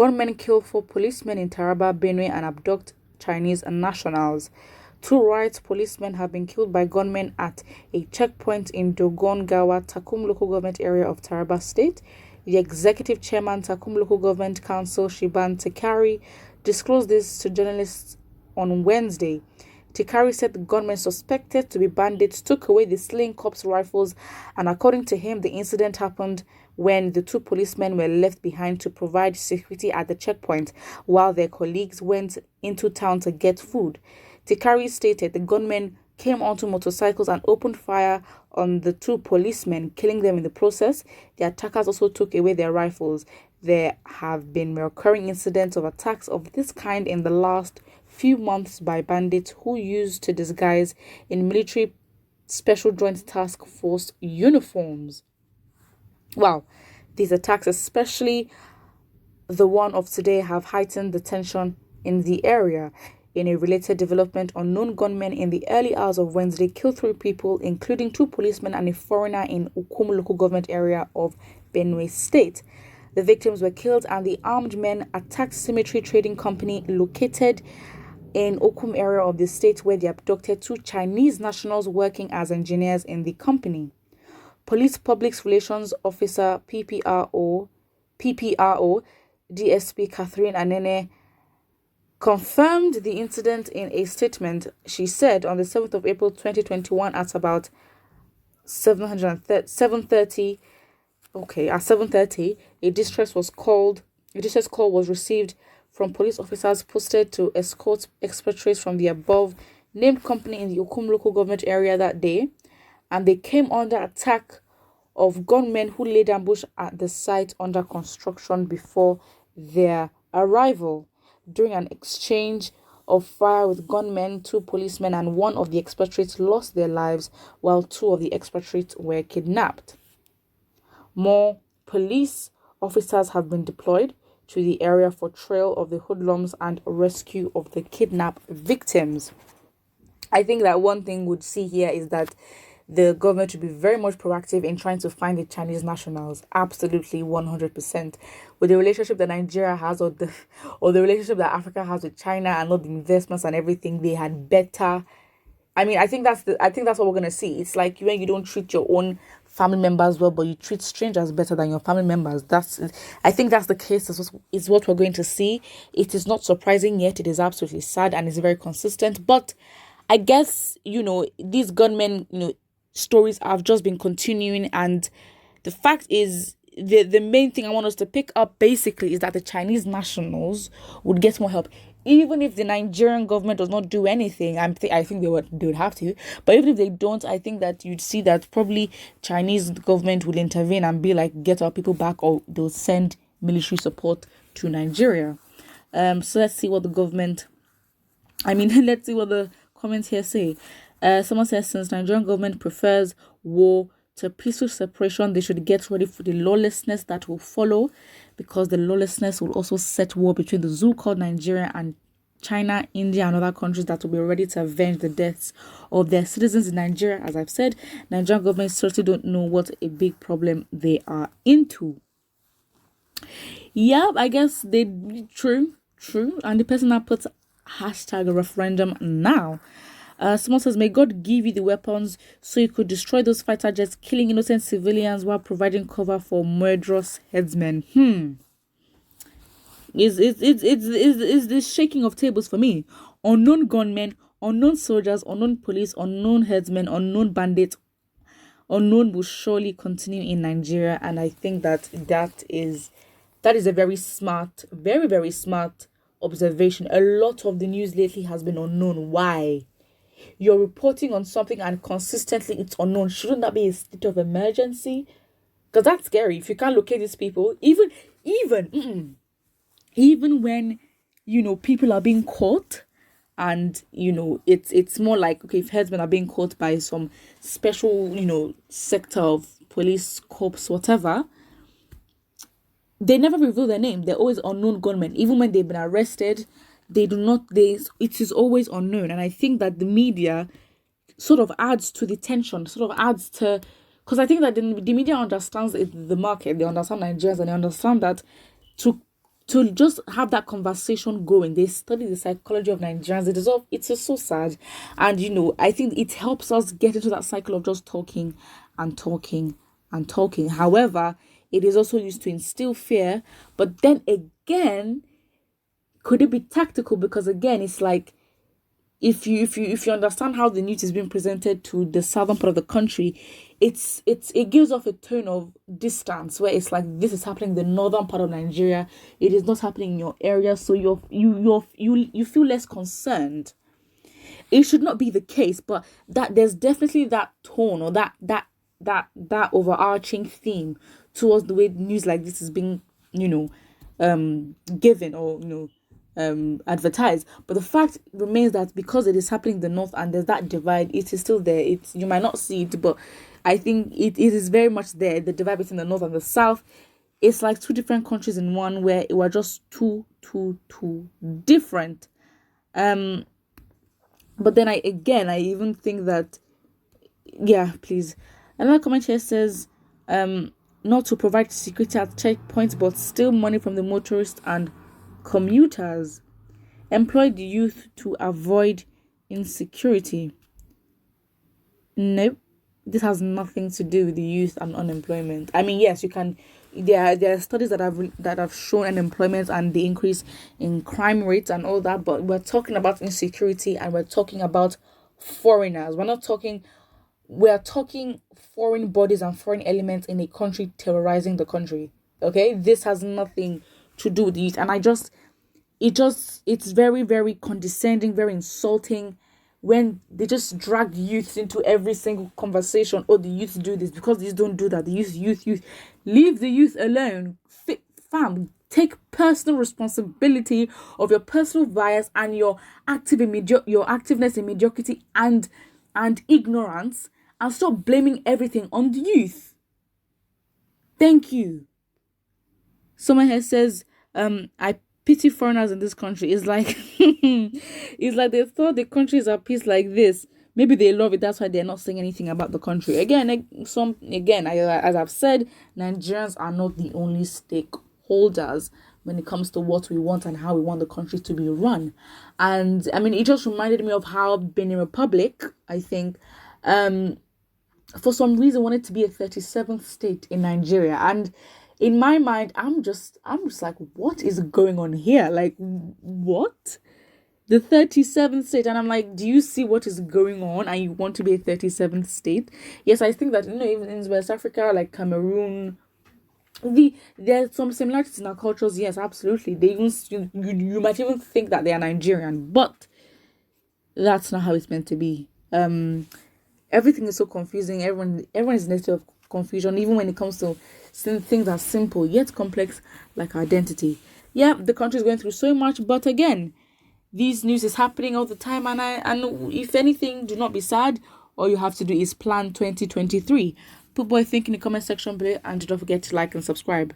Gunmen kill 4 policemen in TARABA, BENUE and abduct Chinese nationals. 2 rights policemen have been killed by gunmen at a checkpoint in Dogon-Gawa, Takum local government area of Taraba State. The executive chairman, Takum Local Government Council, Shiban Tekari, disclosed this to journalists on Wednesday. Tekari said the gunmen suspected to be bandits took away the slain cops' rifles, and according to him, the incident happened when the 2 policemen were left behind to provide security at the checkpoint while their colleagues went into town to get food. Tekari stated the gunmen came onto motorcycles and opened fire on the 2 policemen, killing them in the process. The attackers also took away their rifles. There have been recurring incidents of attacks of this kind in the last few months by bandits who used to disguise in military Special Joint Task Force uniforms. Wow, these attacks, especially the one of today, have heightened the tension in the area. In a related development, unknown gunmen in the early hours of Wednesday killed 3 people, including 2 policemen and a foreigner in Ukum local government area of Benue State. The victims were killed and the armed men attacked Cemetery Trading Company located in Ukum area of the state, where they abducted 2 Chinese nationals working as engineers in the company. Police Public Relations Officer PPRO DSP Catherine Anene confirmed the incident in a statement. She said on the 7th of April 2021 at about 7:30, a distress call was received from police officers posted to escort expatriates from the above named company in the Ukum local government area that day, and they came under attack of gunmen who laid ambush at the site under construction before their arrival. During an exchange of fire with gunmen, 2 policemen and 1 of the expatriates lost their lives, while 2 of the expatriates were kidnapped. More police officers have been deployed to the area for trial of the hoodlums and rescue of the kidnapped victims. I think that one thing we'd see here is that the government should be very much proactive in trying to find the Chinese nationals. Absolutely, 100%. With the relationship that Nigeria has, or the relationship that Africa has with China, and all the investments and everything, they had better. I mean, I think that's what we're gonna see. It's like when you don't treat your own family members well, but you treat strangers better than your family members. I think that's the case. Is what we're going to see. It is not surprising yet. It is absolutely sad and it's very consistent. But I guess these gunmen, stories have just been continuing, and the fact is the main thing I want us to pick up basically is that the Chinese nationals would get more help. Even if the Nigerian government does not do anything, I think they would have to. But even if they don't, I think that you'd see that probably Chinese government will intervene and be like, get our people back, or they'll send military support to Nigeria. So let's see what the comments here say. Someone says, since Nigerian government prefers war to peaceful separation, they should get ready for the lawlessness that will follow, because the lawlessness will also set war between the zoo called Nigeria and China, India, and other countries that will be ready to avenge the deaths of their citizens in Nigeria. As I've said, Nigerian government certainly don't know what a big problem they are into. Yeah, I guess they true. And the person that puts hashtag referendum now. Someone says, may God give you the weapons so you could destroy those fighter jets killing innocent civilians while providing cover for murderous headsmen. Is this shaking of tables for me? Unknown gunmen, unknown soldiers, unknown police, unknown headsmen, unknown bandits, unknown will surely continue in Nigeria. And I think that is a very smart, very, very smart observation. A lot of the news lately has been unknown. Why? You're reporting on something and consistently it's unknown. Shouldn't that be a state of emergency? Because that's scary. If you can't locate these people, even when people are being caught, and it's more like, okay, if headsmen are being caught by some special sector of police corps, whatever, they never reveal their name. They're always unknown gunmen. Even when they've been arrested, it is always unknown. And I think that the media sort of adds to the tension, because I think that the media understands the market, they understand Nigerians, and they understand that to to just have that conversation going. They study the psychology of Nigerians. It is so sad. And, you know, I think it helps us get into that cycle of just talking and talking and talking. However, it is also used to instill fear. But then again, could it be tactical? Because again, it's like, if you understand how the news is being presented to the southern part of the country, it gives off a tone of distance where it's like, this is happening in the northern part of Nigeria, it is not happening in your area, so you feel less concerned. It should not be the case, but that there's definitely that tone or that overarching theme towards the way news like this is being, you know, given, or, you know, advertised. But the fact remains that because it is happening in the north and there's that divide, it is still there. You might not see it, but I think it is very much there. The divide between the north and the south, it's like two different countries in one, where it was just too different. But then I even think that, yeah, please. Another comment here says, not to provide security at checkpoints, but steal money from the motorists and commuters. Employ the youth to avoid insecurity. Nope, this has nothing to do with the youth and unemployment. I mean, yes, you can. There are studies that have shown unemployment and the increase in crime rates and all that, but we're talking about insecurity and we're talking about foreigners. We're talking foreign bodies and foreign elements in a country terrorizing the country. Okay, this has nothing to do with it. And it's very, very condescending, very insulting when they just drag youths into every single conversation. Oh, the youth do this because these don't do that. The youth. Leave the youth alone. Fam, take personal responsibility of your personal bias and your activeness in mediocrity and ignorance, and stop blaming everything on the youth. Thank you. Someone here says, I pity foreigners in this country. It's like it's like they thought the country is at peace like this. Maybe they love it. That's why they're not saying anything about the country. As I've said, Nigerians are not the only stakeholders when it comes to what we want and how we want the country to be run. And I mean, it just reminded me of how Benin Republic, I think, for some reason wanted to be a 37th state in Nigeria. And in my mind, I'm just like, what is going on here? Like, what? The 37th state. And I'm like, do you see what is going on? And you want to be a 37th state? Yes, I think that, you know, even in West Africa, like Cameroon, there's some similarities in our cultures. Yes, absolutely. They even you might even think that they are Nigerian, but that's not how it's meant to be. Everything is so confusing. Everyone is in a state of confusion, even when it comes to things that are simple yet complex, like identity. Yeah, the country is going through so much, but again, these news is happening all the time, and if anything, do not be sad. All you have to do is plan 2023. Put boy think in the comment section below, and don't forget to like and subscribe.